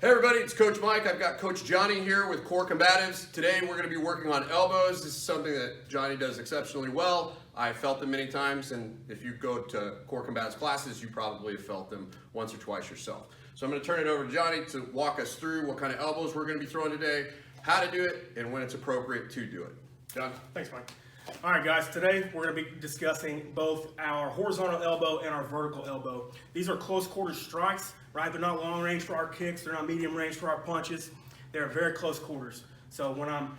Hey everybody, it's Coach Mike. I've got Coach Johnny here with Core Combatives. Today we're going to be working on elbows. This is something that Johnny does exceptionally well. I've felt them many times, and if you go to Core Combatives classes, you probably have felt them once or twice yourself. So I'm going to turn it over to Johnny to walk us through what kind of elbows we're going to be throwing today, how to do it, and when it's appropriate to do it. John? Thanks, Mike. All right, guys, today we're going to be discussing both our horizontal elbow and our vertical elbow. These are close quarter strikes, right? They're not long range for our kicks. They're not medium range for our punches. They're very close quarters. So when I'm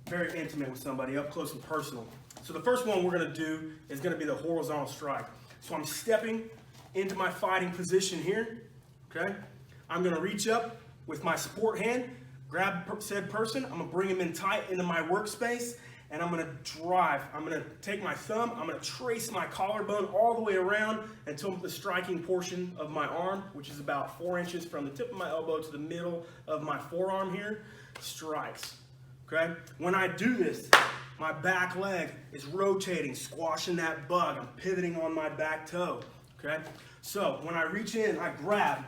very intimate with somebody, up close and personal. So the first one we're going to do is going to be the horizontal strike. So I'm stepping into my fighting position here, okay? I'm going to reach up with my support hand, grab said person. I'm going to bring him in tight into my workspace. And I'm going to drive. I'm going to take my thumb. I'm going to trace my collarbone all the way around until the striking portion of my arm, which is about 4 inches from the tip of my elbow to the middle of my forearm here, strikes. Okay? When I do this, my back leg is rotating, squashing that bug. I'm pivoting on my back toe. Okay? So when I reach in, I grab,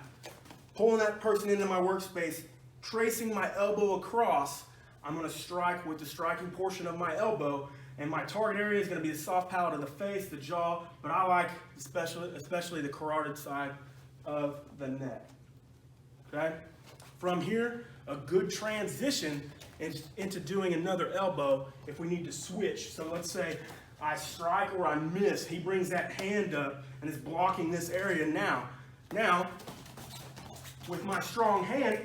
pulling that person into my workspace, tracing my elbow across. I'm going to strike with the striking portion of my elbow, and my target area is going to be the soft palate of the face, the jaw, but I like especially the carotid side of the neck. Okay? From here, a good transition into doing another elbow if we need to switch. So let's say I strike or I miss. He brings that hand up and is blocking this area now. Now, with my strong hand,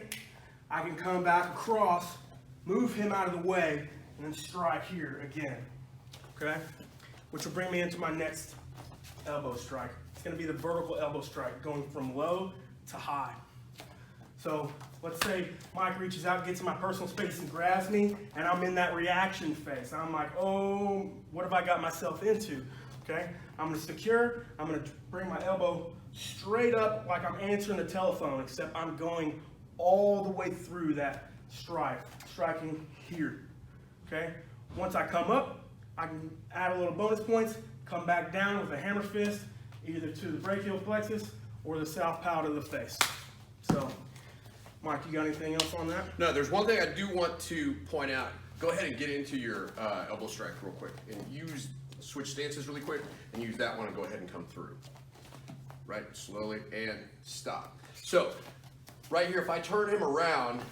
I can come back across, move him out of the way, and then strike here again, okay? Which will bring me into my next elbow strike. It's gonna be the vertical elbow strike, going from low to high. So let's say Mike reaches out, gets in my personal space and grabs me, and I'm in that reaction phase. I'm like, oh, what have I got myself into, okay? I'm gonna secure, I'm gonna bring my elbow straight up like I'm answering the telephone, except I'm going all the way through that striking here, okay? Once I come up, I can add a little bonus points, come back down with a hammer fist, either to the brachial plexus or the south palate of the face. So, Mike, you got anything else on that? No, there's one thing I do want to point out. Go ahead and get into your elbow strike real quick and switch stances really quick and use that one and go ahead and come through. Right, slowly, and stop. So, right here, if I turn him around,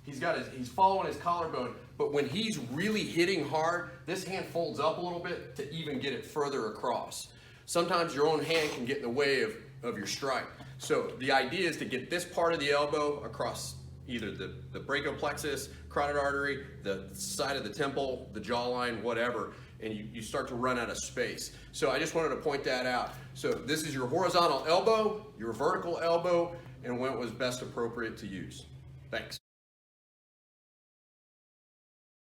he's following his collarbone, but when he's really hitting hard, this hand folds up a little bit to even get it further across. Sometimes your own hand can get in the way of your strike. So the idea is to get this part of the elbow across either the brachial plexus, carotid artery, the side of the temple, the jawline, whatever, and you start to run out of space. So I just wanted to point that out. So this is your horizontal elbow, your vertical elbow, and when it was best appropriate to use. Thanks.